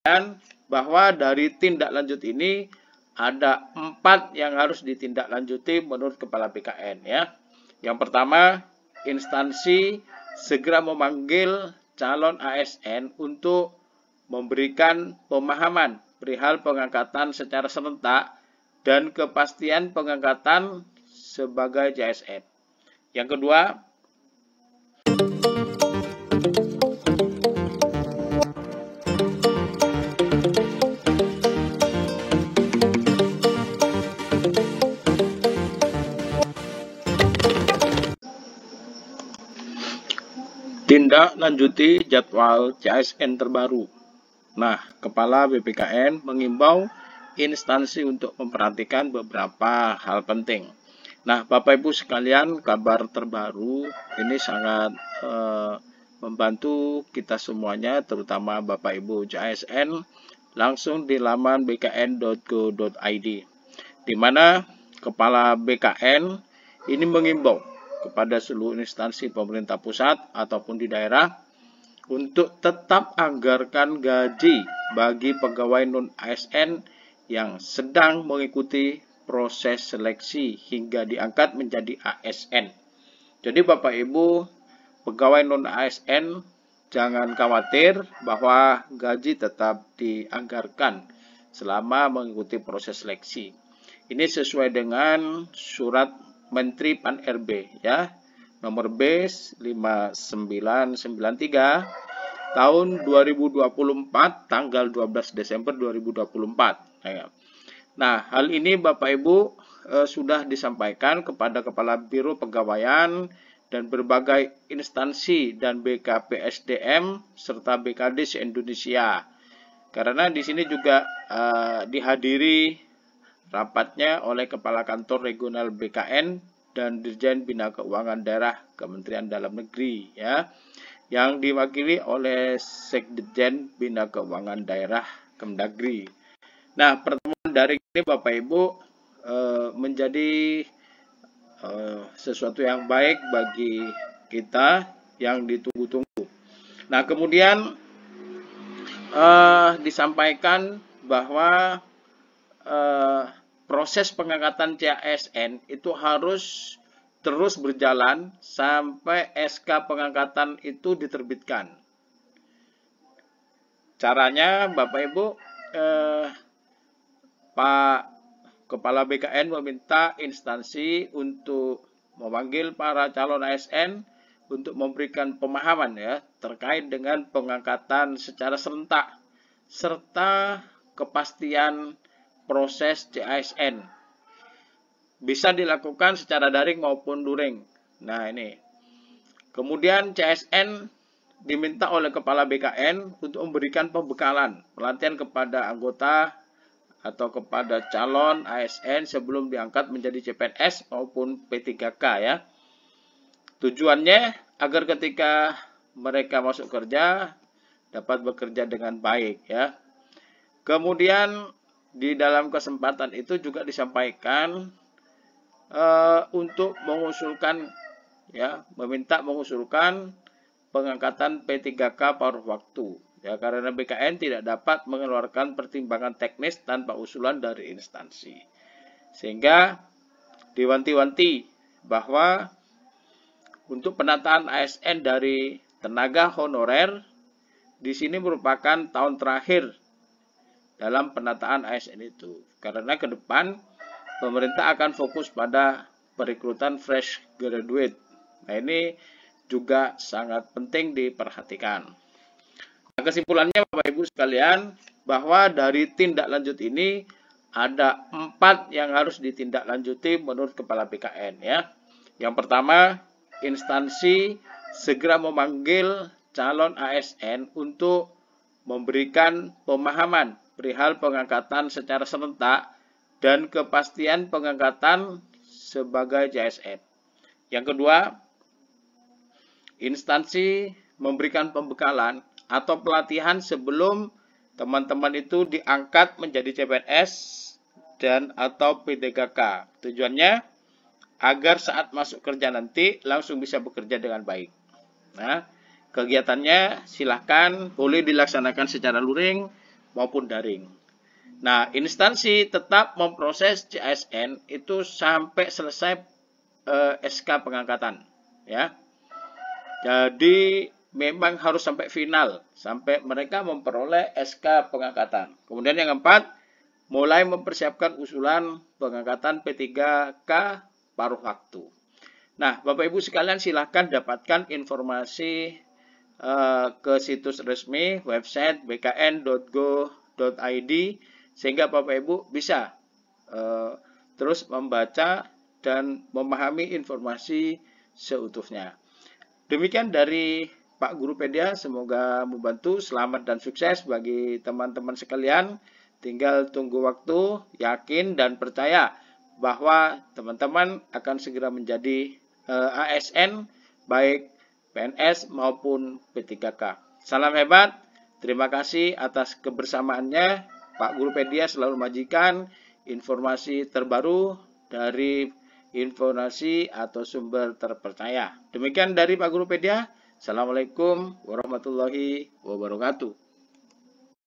sekalian, bahwa dari tindak lanjut ini ada 4 yang harus ditindaklanjuti menurut Kepala BKN ya. Yang pertama, instansi segera memanggil calon ASN untuk memberikan pemahaman perihal pengangkatan secara serentak dan kepastian pengangkatan sebagai JSN. Yang kedua, tindak lanjuti jadwal JSN terbaru. Nah, Kepala BPKN mengimbau instansi untuk memperhatikan beberapa hal penting. Nah, Bapak Ibu sekalian, kabar terbaru ini sangat membantu kita semuanya, terutama Bapak Ibu JSN, langsung di laman bkn.go.id, di mana Kepala BKN ini mengimbau kepada seluruh instansi pemerintah pusat ataupun di daerah untuk tetap anggarkan gaji bagi pegawai non-ASN yang sedang mengikuti proses seleksi hingga diangkat menjadi ASN. Jadi Bapak Ibu pegawai non-ASN jangan khawatir bahwa gaji tetap dianggarkan selama mengikuti proses seleksi. Ini sesuai dengan surat Menteri Pan-RB ya, nomor B 5993 tahun 2024 tanggal 12 Desember 2024. Nah, hal ini Bapak Ibu sudah disampaikan kepada Kepala Biro Pegawaian dan berbagai instansi dan BKPSDM serta BKD se-Indonesia. Karena di sini juga dihadiri rapatnya oleh Kepala Kantor Regional BKN dan Dirjen Bina Keuangan Daerah Kementerian Dalam Negeri ya, yang diwakili oleh Sekjen Bina Keuangan Daerah Kemdagri. Nah, pertemuan daring ini Bapak Ibu menjadi sesuatu yang baik bagi kita yang ditunggu-tunggu. Nah, kemudian disampaikan bahwa proses pengangkatan CASN itu harus terus berjalan sampai SK pengangkatan itu diterbitkan. Caranya Bapak Ibu, Pak Kepala BKN meminta instansi untuk memanggil para calon ASN untuk memberikan pemahaman ya terkait dengan pengangkatan secara serentak serta kepastian proses CASN. Bisa dilakukan secara daring maupun luring. Nah, ini. Kemudian CASN diminta oleh Kepala BKN untuk memberikan pembekalan, pelatihan kepada anggota atau kepada calon ASN sebelum diangkat menjadi CPNS maupun P3K ya. Tujuannya agar ketika mereka masuk kerja dapat bekerja dengan baik ya. Kemudian di dalam kesempatan itu juga disampaikan untuk mengusulkan ya, meminta mengusulkan pengangkatan P3K paruh waktu ya, karena BKN tidak dapat mengeluarkan pertimbangan teknis tanpa usulan dari instansi. Sehingga diwanti-wanti bahwa untuk penataan ASN dari tenaga honorer di sini merupakan tahun terakhir dalam penataan ASN itu. Karena ke depan pemerintah akan fokus pada perekrutan fresh graduate. Nah, ini juga sangat penting diperhatikan. Nah, kesimpulannya Bapak Ibu sekalian, bahwa dari tindak lanjut ini ada 4 yang harus ditindaklanjuti menurut Kepala BKN ya. Yang pertama, instansi segera memanggil calon ASN untuk memberikan pemahaman perihal pengangkatan secara serentak dan kepastian pengangkatan sebagai JSN. Yang kedua, instansi memberikan pembekalan atau pelatihan sebelum teman-teman itu diangkat menjadi CPNS dan atau P3K. Tujuannya agar saat masuk kerja nanti langsung bisa bekerja dengan baik. Nah, kegiatannya silahkan boleh dilaksanakan secara luring maupun daring. Nah, instansi tetap memproses CASN itu sampai selesai SK pengangkatan, ya. Jadi memang harus sampai final, sampai mereka memperoleh SK pengangkatan. Kemudian yang keempat, mulai mempersiapkan usulan pengangkatan P3K paruh waktu. Nah, Bapak Ibu sekalian silahkan dapatkan informasi ke situs resmi website bkn.go.id sehingga Bapak Ibu bisa terus membaca dan memahami informasi seutuhnya. Demikian dari Pak Guru Pedia, semoga membantu. Selamat dan sukses bagi teman-teman sekalian. Tinggal tunggu waktu, yakin dan percaya bahwa teman-teman akan segera menjadi ASN, baik PNS maupun P3K. Salam hebat, terima kasih atas kebersamaannya. Pak Guru Pedia selalu majikan informasi terbaru dari informasi atau sumber terpercaya. Demikian dari Pak Guru Pedia. Assalamualaikum warahmatullahi wabarakatuh.